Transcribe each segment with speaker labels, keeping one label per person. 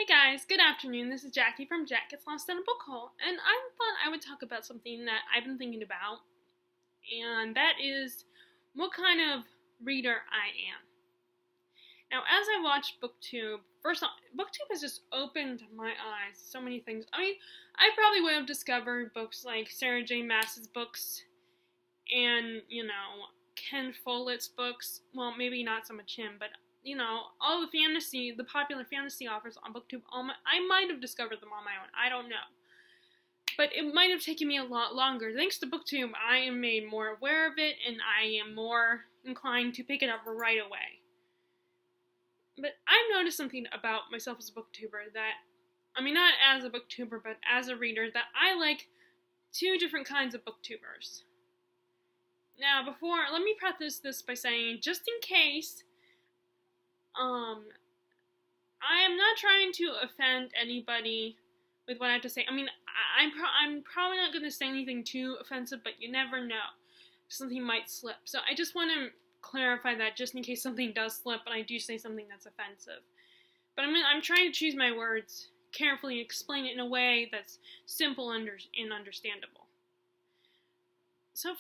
Speaker 1: Hey guys, good afternoon. This is Jackie from Jack Gets Lost in a Book Hole, and I thought I would talk about something that I've been thinking about, and that is what kind of reader I am. Now, as I watched BookTube, first off, BookTube has just opened my eyes to so many things. I mean, I probably would have discovered books like Sarah J. Maas's books and, Ken Follett's books. Well, maybe not so much him, but all the popular fantasy authors on BookTube, I might have discovered them on my own. I don't know. But it might have taken me a lot longer. Thanks to BookTube, I am made more aware of it, and I am more inclined to pick it up right away. But I've noticed something about myself as a booktuber that, not as a booktuber, but as a reader, that I like two different kinds of booktubers. Now, let me preface this by saying, just in case, I am not trying to offend anybody with what I have to say. I'm probably not going to say anything too offensive, but you never know. Something might slip. So I just want to clarify that just in case something does slip and I do say something that's offensive. But I'm trying to choose my words carefully and explain it in a way that's simple and understandable. So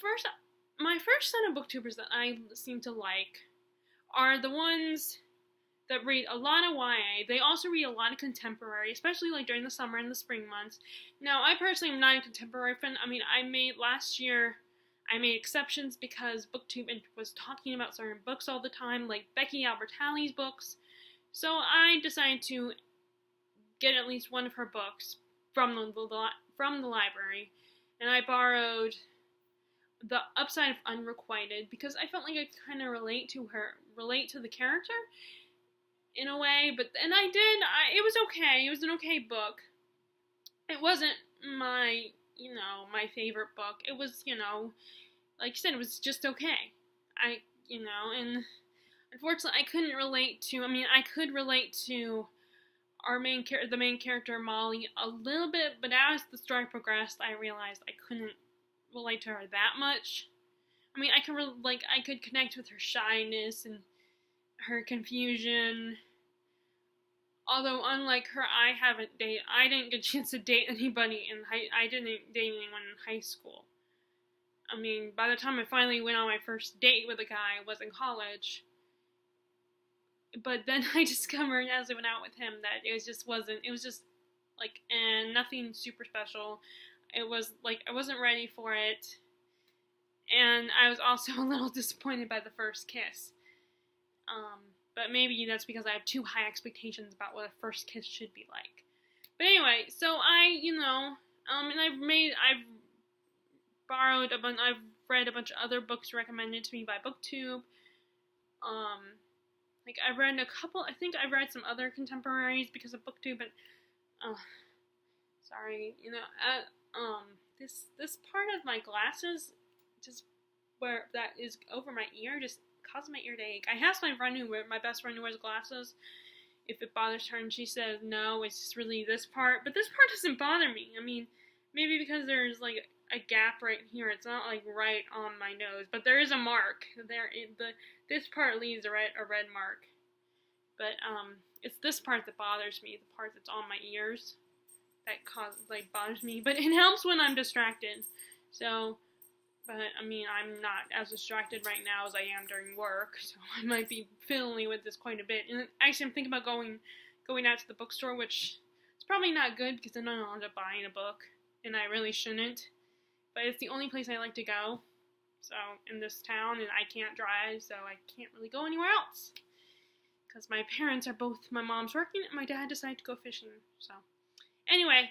Speaker 1: my first set of booktubers that I seem to like are the ones that read a lot of YA. They also read a lot of contemporary, especially like during the summer and the spring months. Now, I personally am not a contemporary fan. Last year, I made exceptions because BookTube was talking about certain books all the time, like Becky Albertalli's books. So I decided to get at least one of her books from the library, and I borrowed The Upside of Unrequited because I felt like I could kind of relate to the character in a way, and I did. It was okay. It was an okay book. It wasn't my favorite book. It was, like I said, it was just okay. And unfortunately, I couldn't relate to. I could relate to the main character Molly a little bit, but as the story progressed, I realized I couldn't relate to her that much. I could connect with her shyness and her confusion. Although, unlike her, I didn't get a chance to date anybody I didn't date anyone in high school. By the time I finally went on my first date with a guy, I was in college. But then I discovered as I went out with him that it was just nothing super special. It was like, I wasn't ready for it. And I was also a little disappointed by the first kiss. But maybe that's because I have too high expectations about what a first kiss should be like. But anyway, so I've read a bunch of other books recommended to me by BookTube. I've read a couple, I think I've read some other contemporaries because of BookTube, but, sorry, this part of my glasses, just where that is over my ear, just caused my ear to ache. I asked my best friend who wears glasses, if it bothers her, and she said no, it's just really this part, but this part doesn't bother me. Maybe because there's like a gap right here, it's not like right on my nose, but there is a mark there. This part leaves a red mark, but it's this part that bothers me, the part that's on my ears that bothers me, but it helps when I'm distracted. So, but I'm not as distracted right now as I am during work, so I might be fiddling with this quite a bit. And actually, I'm thinking about going out to the bookstore, which is probably not good because then I'll end up buying a book, and I really shouldn't. But it's the only place I like to go, so in this town, and I can't drive, so I can't really go anywhere else. Because my mom's working, and my dad decided to go fishing, so. Anyway,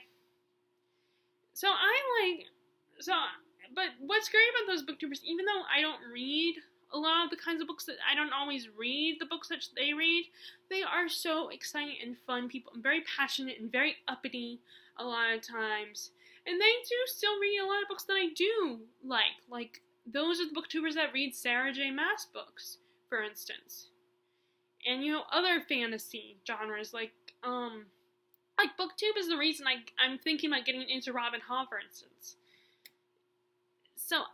Speaker 1: but what's great about those booktubers, even though I don't read a lot of the kinds of books that I don't always read the books that they read, they are so exciting and fun people, and very passionate and very uppity a lot of times. And they do still read a lot of books that I do like. Like, those are the booktubers that read Sarah J. Maas books, for instance. And, other fantasy genres, like BookTube is the reason I'm thinking about getting into Robin Hobb, for instance. So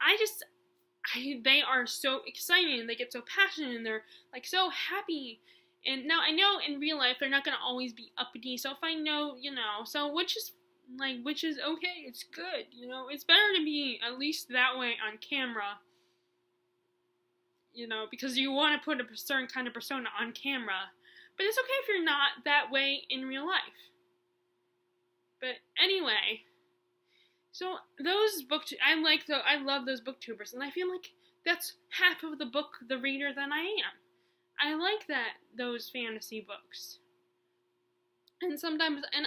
Speaker 1: they are so exciting, and they get so passionate, and they're, so happy, And now I know in real life they're not gonna always be uppity. So if I know, so which is okay. It's good. It's better to be at least that way on camera. Because you want to put a certain kind of persona on camera. But it's okay if you're not that way in real life. But anyway, so those I love those booktubers, and I feel like that's half of the reader that I am. I like those fantasy books. And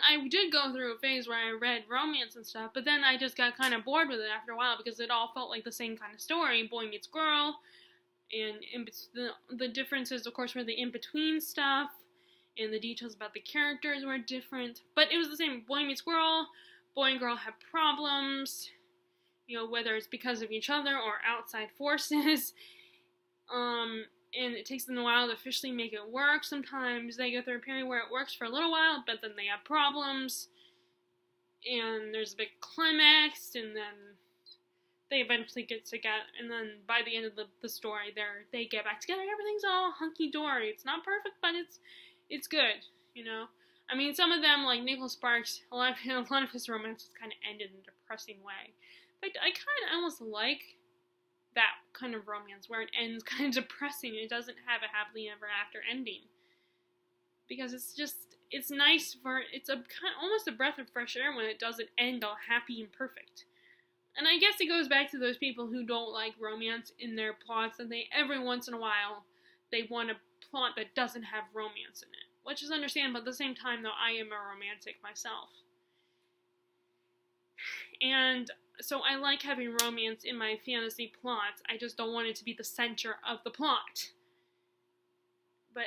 Speaker 1: I did go through a phase where I read romance and stuff, but then I just got kind of bored with it after a while because it all felt like the same kind of story, boy meets girl, and the differences, of course, were the in-between stuff, and the details about the characters were different, but it was the same, boy meets girl, boy and girl have problems, whether it's because of each other or outside forces, and it takes them a while to officially make it work. Sometimes they go through a period where it works for a little while, but then they have problems, and there's a big climax, and then they eventually get together, and then by the end of the story, they get back together, and everything's all hunky-dory. It's not perfect, but it's good, I mean, some of them, like Nicholas Sparks, a lot of his romances kind of ended in a depressing way. But I kind of almost like that kind of romance where it ends kind of depressing. It doesn't have a happily ever after ending, because it's nice it's almost a breath of fresh air when it doesn't end all happy and perfect. And I guess it goes back to those people who don't like romance in their plots, and every once in a while they want a plot that doesn't have romance in it, which is understandable. At the same time, though, I am a romantic myself, and so I like having romance in my fantasy plots. I just don't want it to be the center of the plot. But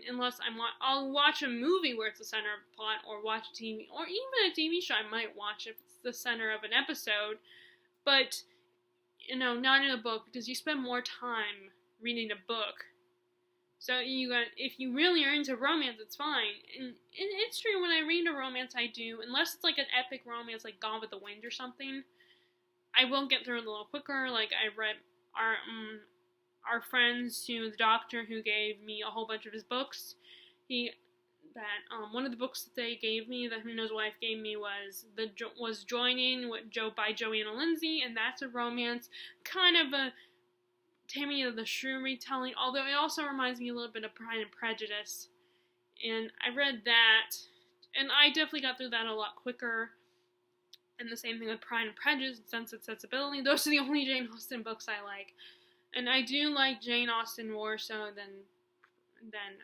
Speaker 1: unless I'll watch a movie where it's the center of the plot, or watch TV, or even a TV show I might watch if it's the center of an episode. But, not in a book, because you spend more time reading a book. So if you really are into romance, it's fine. And it's true, when I read a romance, I do, unless it's like an epic romance, like Gone with the Wind or something, I will get through it a little quicker. Like I read our friend Sue, the doctor, who gave me a whole bunch of his books. One of the books that they gave me, that him and his wife gave me, was Joining by Joanna Lindsay, and that's a romance, kind of a Tammy of the Shrew retelling, although it also reminds me a little bit of Pride and Prejudice. And I read that, and I definitely got through that a lot quicker. And the same thing with Pride and Prejudice and Sense and Sensibility. Those are the only Jane Austen books I like. And I do like Jane Austen more so than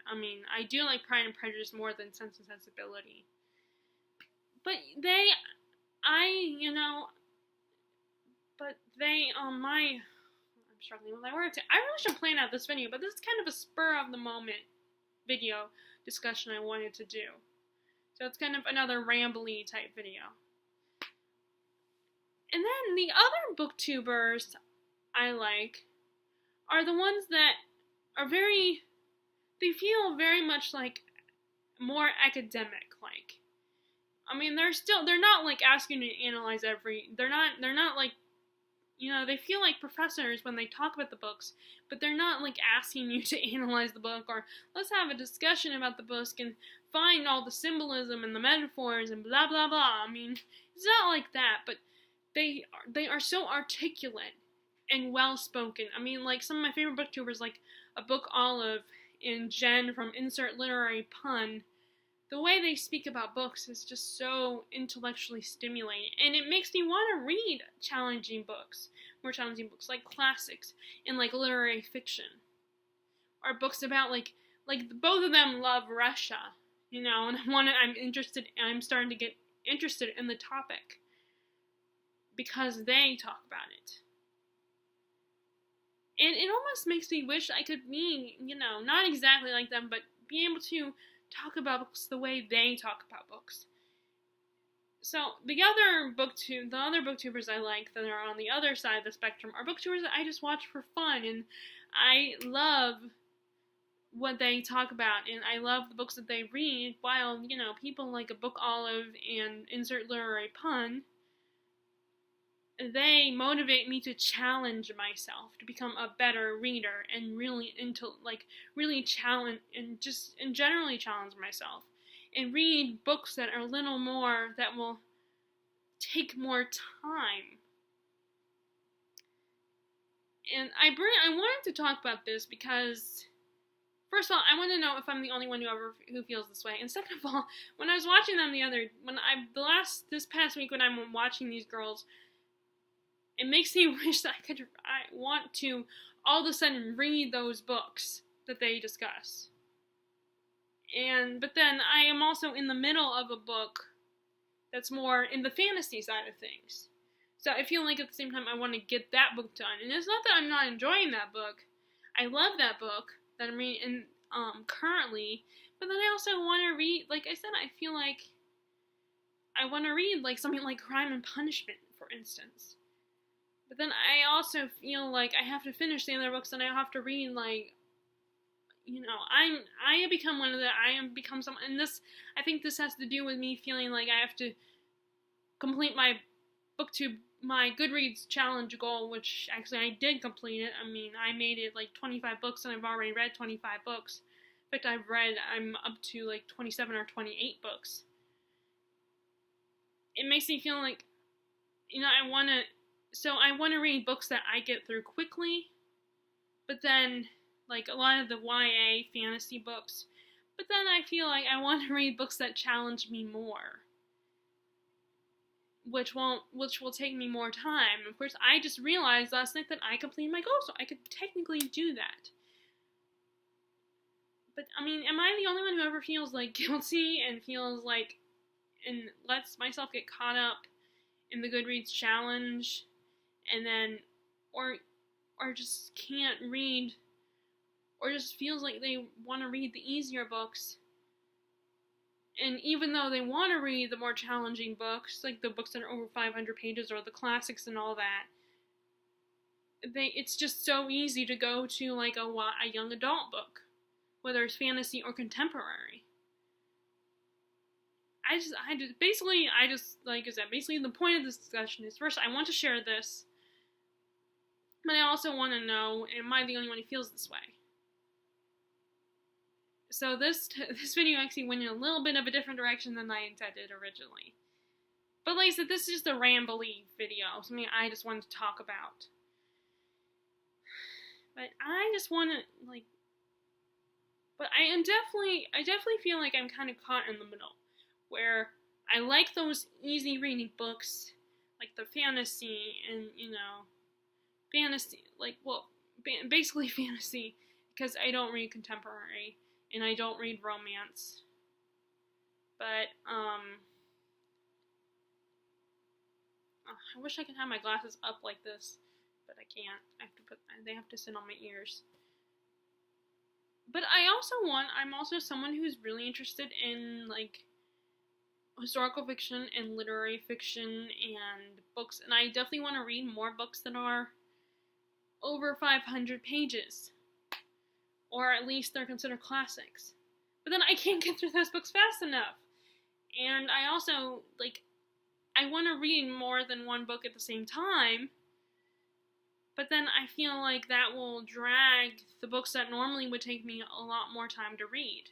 Speaker 1: I do like Pride and Prejudice more than Sense and Sensibility. But I'm struggling with my words. I really should plan out this video, but this is kind of a spur-of-the-moment video discussion I wanted to do. So it's kind of another rambly type video. And then the other booktubers I like are the ones that are they feel very much like more academic, like. I mean, they're not like asking you to analyze they're not like, they feel like professors when they talk about the books, but they're not like asking you to analyze the book, or let's have a discussion about the book and find all the symbolism and the metaphors and blah blah blah. I mean, it's not like that, but they are so articulate and well spoken. I mean, like some of my favorite booktubers, like a Book Olive and Jen from Insert Literary Pun. The way they speak about books is just so intellectually stimulating, and it makes me want to read more challenging books, like classics and like literary fiction, or books about like both of them love Russia, and I'm starting to get interested in the topic because they talk about it, and it almost makes me wish I could be, not exactly like them, but be able to talk about books the way they talk about books. So the other booktubers I like that are on the other side of the spectrum are booktubers that I just watch for fun, and I love what they talk about, and I love the books that they read, while, people like a Book Olive and Insert Literary Pun, they motivate me to challenge myself to become a better reader and really challenge and generally challenge myself and read books that are a little more that will take more time. And I wanted to talk about this because, first of all, I want to know if I'm the only one who feels this way. And second of all, when I was watching them this past week when I'm watching these girls, it makes me wish that I want to all of a sudden read those books that they discuss. But then I am also in the middle of a book that's more in the fantasy side of things. So I feel like at the same time I want to get that book done. And it's not that I'm not enjoying that book. I love that book that I'm reading currently. But then I also want to read, like I said, I feel like I want to read like something like Crime and Punishment, for instance. But then I also feel like I have to finish the other books and I have to read, like, I have become someone, and this, I think this has to do with me feeling like I have to complete my my Goodreads challenge goal, which actually I did complete it. I mean, I made it like 25 books and I've already read 25 books. In fact, I'm up to like 27 or 28 books. It makes me feel like, I want to read books that I get through quickly, but then, like a lot of the YA fantasy books, but then I feel like I want to read books that challenge me more, which will take me more time. Of course, I just realized last night that I completed my goal, so I could technically do that. But, I mean, am I the only one who ever feels, like, guilty and feels like, and lets myself get caught up in the Goodreads challenge, and then, or just can't read, or just feels like they want to read the easier books, and even though they want to read the more challenging books, like the books that are over 500 pages, or the classics and all that, it's just so easy to go to, like, a young adult book, whether it's fantasy or contemporary. Basically, like I said, basically the point of this discussion is, first, I want to share this, but I also want to know, am I the only one who feels this way? So this video actually went in a little bit of a different direction than I intended originally. But like I said, this is just a rambly video, something I just wanted to talk about. But I just want to, like, but I definitely feel like I'm kind of caught in the middle, where I like those easy reading books, like the fantasy and, fantasy, like, well, basically fantasy, because I don't read contemporary, and I don't read romance. But, I wish I could have my glasses up like this, but I can't. They have to sit on my ears. But I'm also someone who's really interested in, like, historical fiction and literary fiction and books, and I definitely want to read more books that are over 500 pages, or at least they're considered classics. But then I can't get through those books fast enough, and I also, like, I want to read more than one book at the same time, but then I feel like that will drag the books that normally would take me a lot more time to read.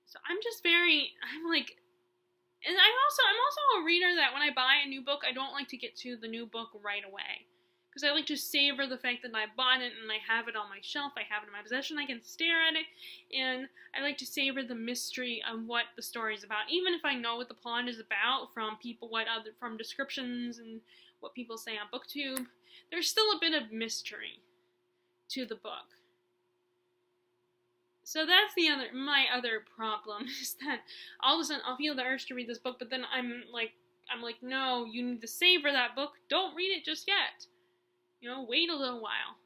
Speaker 1: So I'm also a reader that when I buy a new book, I don't like to get to the new book right away. Because I like to savor the fact that I bought it and I have it on my shelf, I have it in my possession, I can stare at it, and I like to savor the mystery of what the story is about. Even if I know what the plot is about from from descriptions and what people say on BookTube, there's still a bit of mystery to the book. So that's my other problem, is that all of a sudden I'll feel the urge to read this book, but then I'm like, no, you need to savor that book. Don't read it just yet. Wait a little while.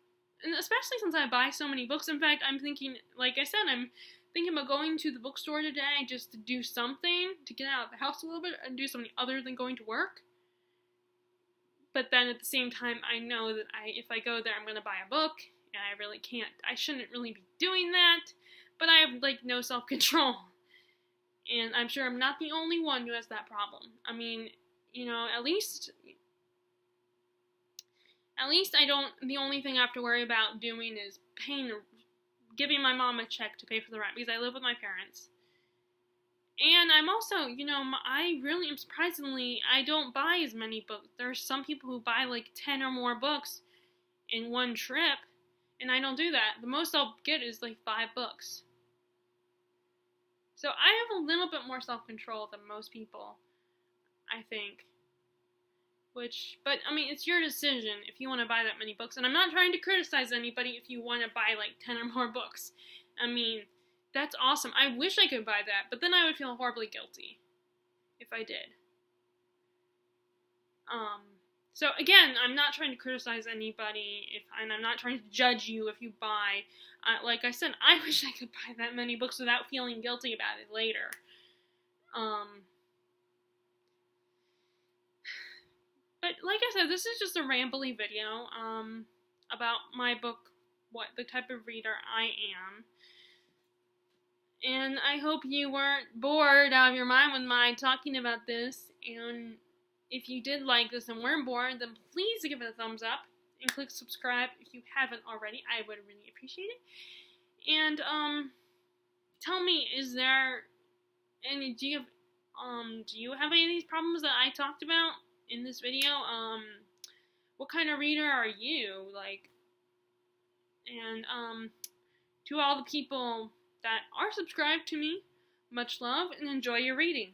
Speaker 1: And especially since I buy so many books. In fact, I'm thinking, like I said, I'm thinking about going to the bookstore today just to do something, to get out of the house a little bit and do something other than going to work. But then at the same time, I know that if I go there, I'm going to buy a book, and I shouldn't really be doing that. But I have, like, no self-control. And I'm sure I'm not the only one who has that problem. I mean, you know, at least I don't, the only thing I have to worry about doing is giving my mom a check to pay for the rent, because I live with my parents. And I'm also, you know, I really am, surprisingly, I don't buy as many books. There's some people who buy like 10 or more books in one trip, and I don't do that. The most I'll get is like 5 books. So I have a little bit more self-control than most people, I think. But I mean, it's your decision if you want to buy that many books. And I'm not trying to criticize anybody if you want to buy like 10 or more books. I mean, that's awesome. I wish I could buy that, but then I would feel horribly guilty if I did. So again, I'm not trying to criticize anybody, and I'm not trying to judge you if you buy. Like I said, I wish I could buy that many books without feeling guilty about it later. But like I said, this is just a rambly video about my book, what the type of reader I am. And I hope you weren't bored out of your mind with my talking about this. And if you did like this and weren't bored, then please give it a thumbs up and click subscribe if you haven't already. I would really appreciate it. And tell me, is there any, do you have any of these problems that I talked about in this video? What kind of reader are you? Like, and to all the people that are subscribed to me, much love and enjoy your reading.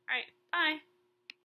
Speaker 1: Alright, bye.